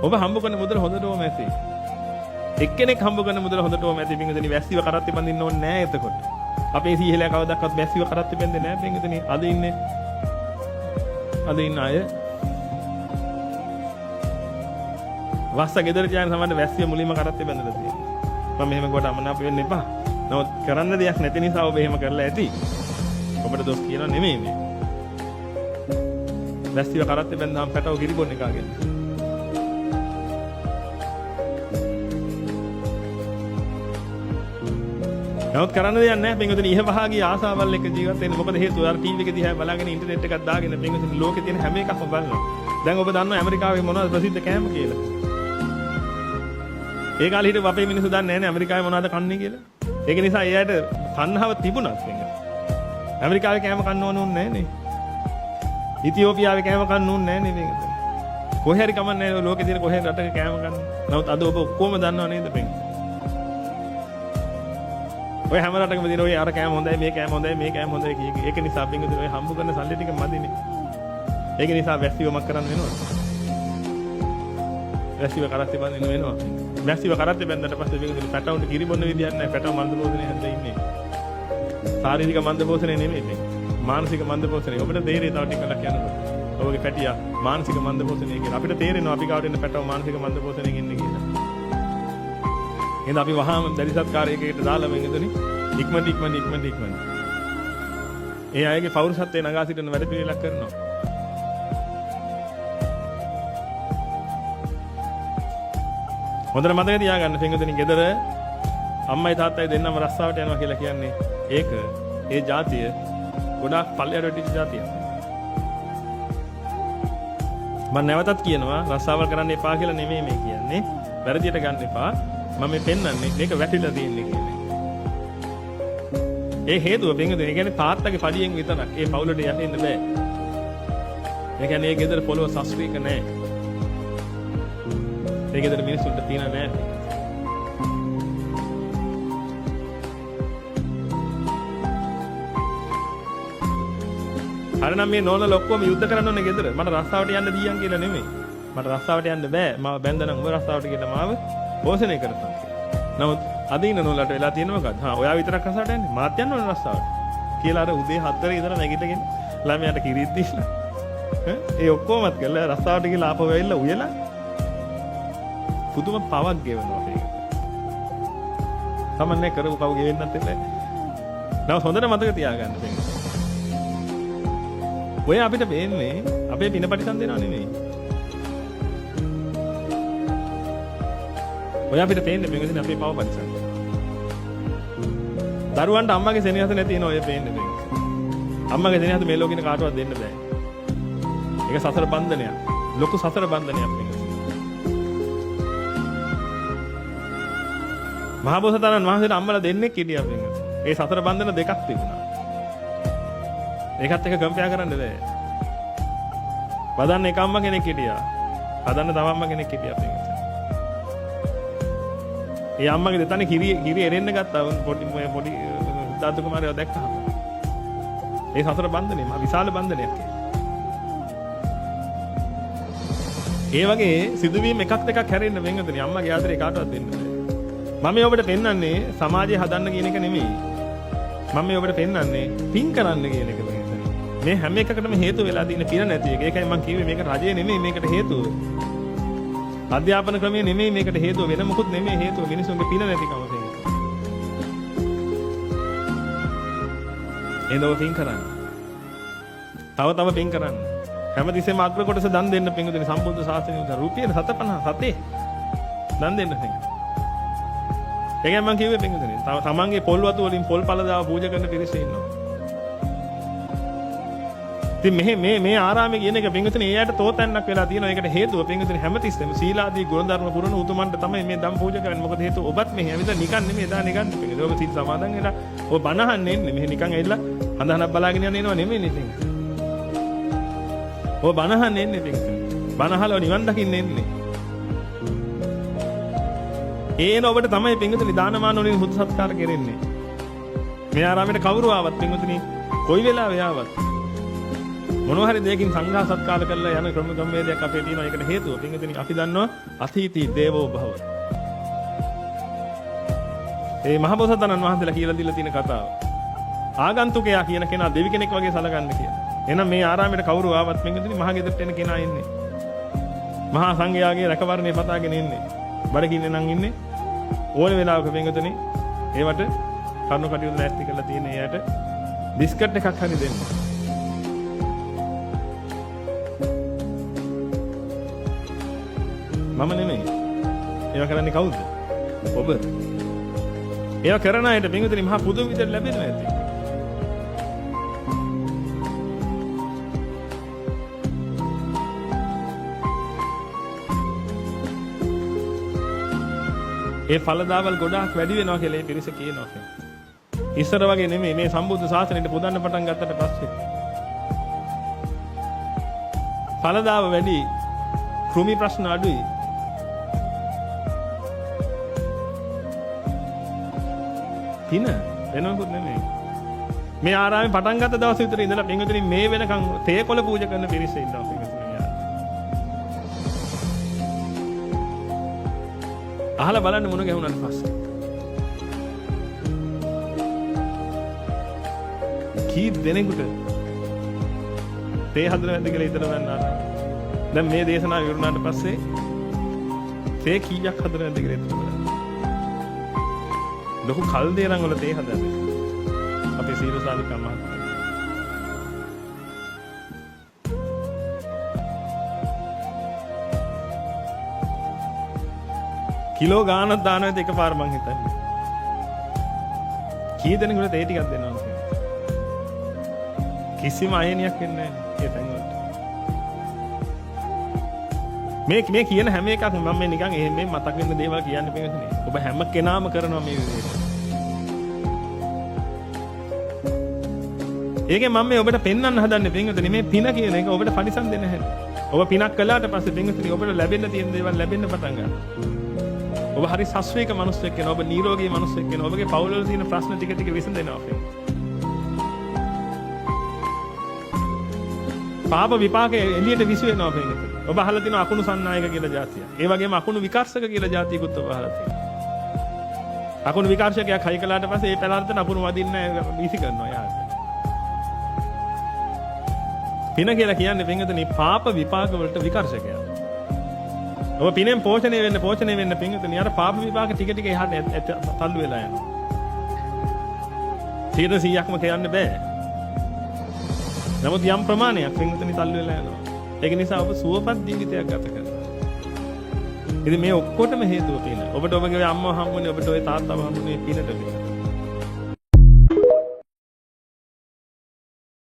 ඔබ හම්බ කරන මුදල හොඳටම ඇති. එක්කෙනෙක් හම්බ කරන මුදල හොඳටම ඇති. පින්විතනි වැස්සිව කරත්තේ බඳින්න ඕනේ නැහැ එතකොට. අපේ සීහෙලා කවදාවත් වැස්සිව කරත්තේ බඳින්නේ නැහැ පින්විතනි. අද ඉන්න අය වස්ස ගෙදර කියන සමහර වැස්සිය මුලින්ම කරත්තේ බඳලා තියෙනවා. මම මෙහෙම කොට අමනාප වෙන්න එපා. නමුත් කරන්න දෙයක් නැති නිසා ඔබ එහෙම කරලා ඇති. ඔබට දොස් කියනවා නෙමෙයි මේ. වැස්සිව කරත්තේ බඳාම පැටව කිරිබොන්න එකාගෙන. නමුත් කරන්න දෙයක් නැහැ පින්වතුනි. ඉහ පහගේ ආසාවල් එක්ක ජීවත් වෙන්න. මොකද හේතුව අර ටීවී එක දිහා බලාගෙන ඉන්ටර්නෙට් එකක් දාගෙන පින්වතුනි ලෝකේ තියෙන හැම එකක්ම බලනවා. දැන් ඔබ දන්නවා ඇමරිකාවේ මොනවද ප්‍රසිද්ධ කෑම කියලා? ඒ කාලේ හිටපු අපේ මිනිස්සු දන්නේ නැහැ නේ ඇමරිකාවේ මොනවද කන්නේ කියලා. ඒක නිසා එයාට තණ්හාව තිබුණත් වෙන්නේ. ඇමරිකාවේ කෑම කන්න ඕන උන්නේ නැහැ නේ. ඉතියෝපියාවේ කෑම කන්න ඕනේ නැහැ නේ මේක. කොහේ හරි කමන්නේ නැහැ ලෝකේ තියෙන කොහේ රටක කෑම කන්න. නමුත් අද ඔබ ඔක්කොම දන්නව නේද පින්වතුනි? ඔය හැම රටකම දින ඔය අර කෑම හොඳයි මේ කෑම හොඳයි මේ කෑම හොඳයි කිය. ඒක නිසා පින්වතුනි ඔය හම්බ කරන සල්ලි ටික මදිනේ. ඒක නිසා වැස්සිවමක් කරන්න වෙනවා. වැස්සිව කරත්තේ බඳින්න වෙනවා. වැස්සිව කරත්තේ බැඳලා පස්සේ පින්වතුනි පැටවුන්ට කිරි බොන්න විදියක් නැහැ. පැටව මන්ද පෝෂණය හැදලා ඉන්නේ. ශාරීරික මන්ද පෝෂණය නෙමෙයි මේ. මානසික මන්ද පෝෂණය. ඔබට තේරෙයි තව ටිකක් යනකොට. ඔබගේ පැටියා මානසික මන්ද පෝෂණය කියලා. අපිට තේරෙනවා අපි කාට ඉන්න පැටව මානසික මන්ද පෝෂණයෙන් ඉන්නේ කියලා. එහෙනම් අපි වහාම දැරිසත්කාරයකට දාලා මෙන්නදනි ඉක්මනට ඒ අයගේ පෞරුෂත්වයේ නගා සිටින වැඩ පිළිවෙලක් කරනවා. හොඳට මතක තියාගන්න පින්වතුනි ගෙදර අම්මයි තාත්තයි දෙන්නම රස්සාවට යනවා කියලා කියන්නේ ඒක ඒ જાතිය ගොඩාක් පල්ලයට වැටිච්ච જાතියක්. මම නැවතත් කියනවා රස්සාවල් කරන්න එපා කියලා නෙමෙයි මේ කියන්නේ. වැරදියට ගන්න එපා. මම මේ පෙන්වන්නේ මේක වැටිලා තියෙන්නේ කියන්නේ. ඒ හේතුව පින්වතුනි ඒ කියන්නේ තාත්තගේ පඩියෙන් විතරක් ඒ පවුලට යන්න බෑ. ඒ කියන්නේ ඒ ගෙදර පොළොව සස්ත්‍රීක නෑ. ඒ ගෙදර මිනිස්සුන්ට තියන නෑ. අර නම් මේ නෝනල ඔක්කොම යුද්ධ කරන්න ඕනේ ගෙදර. මට රස්සාවට යන්න දීයන් කියලා නෙමෙයි. මට රස්සාවට යන්න බෑ. මම බැන්දනම් ඔබ රස්සාවට කියලා මාව පෝෂණය කරපන්. නමුත් අද ඉන්න නෝනලට වෙලා තියෙන මොකද්ද? ඔයා විතරක් රස්සාවට යන්නේ. මාත් යන්න ඕනේ රස්සාවට. කියලා අර උදේ 4 ඉඳලා නැගිටගෙන ළමයාට කිරිත් දීලා. ඒ ඔක්කොමත් කරලා රස්සාවට ගිහලා ආපහු වෙයිලා උයලා පුදුම පවක් ගෙවනවා මේක. සමන්නේ කරපු පව ගෙවෙන්නත් එපා. නමුත් හොඳට මතක තියාගන්න මේක. ඔය අපිට වෙන්නේ අපේ පින පරිසම් දෙනව නෙමෙයි. ඔය අපිට පේන්නේ මේකෙන් අපේ පව පරිසම්. දරුවන්ට අම්මගේ සෙනෙහස නැති වෙන ඔය පේන්නේ මේක. අම්මගේ සෙනෙහස මේ ලෝකෙින කාටවත් දෙන්න බෑ. ඒක සසර බන්ධනයක්. ලොකු සසර බන්ධනයක් මේක. මහා බෝසතාණන් වහන්සේට අම්මලා දෙන්නෙක් හිටියා මේක. ඒ සසර බන්ධන දෙකක් තිබුණා. ඒකත් එක කම්පෙයා කරන්න බෑ. වදන්න එක අම්ම කෙනෙක් හිටියා. හදන්න තව අම්ම කෙනෙක් හිටියා මේක. ඒ අම්මගේ දෙතන කිරි එරෙන්න ගත්තා පොඩි දාතු කුමාරයව දැක්කම. ඒ සසර බන්ධනේ මහ විශාල බන්ධනයක්. ඒ වගේ සිදුවීම් එකක් දෙකක් හැරෙන්න වෙනදනේ අම්මගේ ආදරේ කාටවත් දෙන්න බෑ. මම ඔබට පෙන්වන්නේ සමාජය හදන්න කියන එක නෙමෙයි. මම ඔබට පෙන්වන්නේ පින් කරන්න කියන එක. මේ හැම එකකටම හේතු වෙලා තියෙන පින නැති එක. ඒකයි මම කිව්වේ මේක රජය නෙමෙයි මේකට හේතුව. අධ්‍යාපන ක්‍රමය නෙමෙයි මේකට හේතුව. වෙන මොකුත් නෙමෙයි හේතුව. මිනිසුන්ගේ පින නැතිකම තියෙනවා. එනෝ පින් කරන්න. තව පින් කරන්න. හැමතිස්සෙම අග්‍ර කොටස දන් දෙන්න පින්වතුනි සම්බුද්ධ ශාසනය උදා රුපියල් 757 දන් දෙන්න පින්. ඒකයි මම කිව්වේ පින්වතුනි. තමන්ගේ පොල් වතු වලින් පොල් පළ දාව පූජා කරන පිරිස ඉන්නවා. ඉතින් මේ ආරාමයේ කියන එක පින්වතුනි එයාට තෝතැන්නක් වෙලා තියෙනවා. ඒකට හේතුව පින්වතුනි හැමතිස්සෙම සීලාදී ගුණධර්ම පුරන උතුමන්ට තමයි මේ ධම් පූජා කරන්නේ. මොකද හේතුව ඔබත් මෙහෙ ඇවිල්ලා නිකන් නෙමෙයි එදා නිකන් පින්වතුනි. ඔබ සීල් සමාදන් වෙලා ඔබ බණහන්නේ නෙමෙයි. මෙහෙ නිකන් ඇවිල්ලා හඳහනක් බලාගෙන යන එනවා නෙමෙයි නේ පින්වතුනි. ඔබ බණහන්නේ නෙමෙයි පින්වතුනි. බණහලව නිවන් දකින්න එන්නේ. ඒන ඔබට තමයි පින්වතුනි දානමාන වලින් බුදු සත්කාර කෙරෙන්නේ. මේ ආරාමයට කවුරු ආවත් පින්වතුනි කොයි වෙලාවෙ ආවත් මොනවා හරි දෙයකින් සංඝා සත්කාර කරලා යන ක්‍රමවේදයක් අපේ තියෙනවා. ඒකට හේතුව පින්විතනි අපි දන්නවා අතීතී දේවෝ භව. ඒ මහබෝසතාණන් වහන්සේලා කියලා දීලා තියෙන කතාව. ආගන්තුකයා කියන කෙනා දෙවි කෙනෙක් වගේ සලකන්න කියලා. එහෙනම් මේ ආරාමයට කවුරු ආවත් පින්විතනි මහ ගෙදරට එන කෙනා ඉන්නේ. මහා සංඝයාගේ රැකවරණය පතාගෙන ඉන්නේ. බඩගින්නේ නම් ඉන්නේ. ඕන වෙලාවක පින්විතනි ඒවට කරුණු කටයුතු නැස්ති කරලා තියෙන එයාට බිස්කට් එකක් හරි දෙන්න. මම නෙමෙයි. ඒවා කරන්නේ කවුද? ඔබ. ඒවා කරන අයට පින්විතනි මහා පුදුම විදිහට ලැබෙනවා ඇති. ඒ ඵලදාවල් ගොඩාක් වැඩි වෙනවා කියලා මේ පිරිස කියනවා. ඉස්සර වගේ නෙමෙයි මේ සම්බුද්ධ ශාසනයට පුදන්න පටන් ගත්තට පස්සේ. ඵලදාව වැඩි, කෘමි ප්‍රශ්න අඩුයි. තින වෙනවකුත් නෙමෙයි. මේ ආරාමේ පටන් ගත්ත දවස් විතර ඉඳලා පින්විතනි මේ වෙනකන් තේකොළ පූජා කරන පිරිස ඉන්නවා පින්විතනි. අහලා බලන්න මොන ගැහුණාට පස්සේ. කී දෙනෙකුට තේ හදලා නැද්ද කියලා හිතලා බලන්න ආරාම. දැන් මේ දේශනාව ඉවරනාට පස්සේ තේ කීයක් හදලා නැද්ද කියලා හිතලා බලන්න. ලොකු කල් දේරන් වල තේ හදන්නේ. අපේ සීල සාධකම් මහත්මයා. කිලෝ ගානක් දානවද එකපාර මං හිතන්නේ. කී දෙනෙකුට තේ ටිකක් දෙනවද? කිසිම අයනියක් වෙන්නේ නැහැ ඒ තැන්වලට. මේ කියන හැම එකක්ම මම මේ නිකන් එහෙම මතක් වෙන දේවල් කියන්න පිටින්නේ. ඔබ හැම කෙනාම කරනවා මේ විදිහට. ඒකෙන් මම මේ ඔබට පෙන්වන්න හදන්නේ පිටින්නේ මේ පින කියන එක ඔබට පරිසම් දෙන්න හැටි. ඔබ පිනක් කළාට පස්සේ පිටින්නේ ඔබට ලැබෙන්න තියෙන දේවල් ලැබෙන්න පටන් ගන්නවා. ඔබ හරි සස්වේක මිනිස්සෙක් වෙනවා. ඔබ නිරෝගී මිනිස්සෙක් වෙනවා. ඔබගේ පවුල වල තියෙන ප්‍රශ්න ටික ටික විසඳෙනවා. පාප විපාකේ එළියට විසු වෙනවා පිටින්නේ. ඔබ අහලා තියෙන අකුණු සන්නායක කියලා જાතිය. ඒ වගේම අකුණු විකර්ෂක කියලා જાතියකුත් ඔබ අහලා තියෙනවා. අකුණු විකර්ෂකයක් හයි කළාට පස්සේ ඒ පළාතට අකුණු වදින්නේ වීසි කරනවා යාට. පින කියලා කියන්නේ පින්වතුනි පාප විපාක වලට විකර්ෂකයක්. ඔබ පිනෙන් පෝෂණය වෙන්න පින්වතුනි අර පාප විපාක ටික ටික එහාට තල්ලු වෙලා යනවා. 100%ක්ම කියන්න බෑ. නමුත් යම් ප්‍රමාණයක් පින්වතුනි තල්ලු වෙලා යනවා. ඒක නිසා ඔබ සුවපත් ජීවිතයක් ගත කරනවා. ඉතින් මේ ඔක්කොටම හේතුව පින. ඔබට ඔබගේ අම්මව හම්බුනේ, ඔබට ඔය තාත්තව හම්බුනේ පිනට.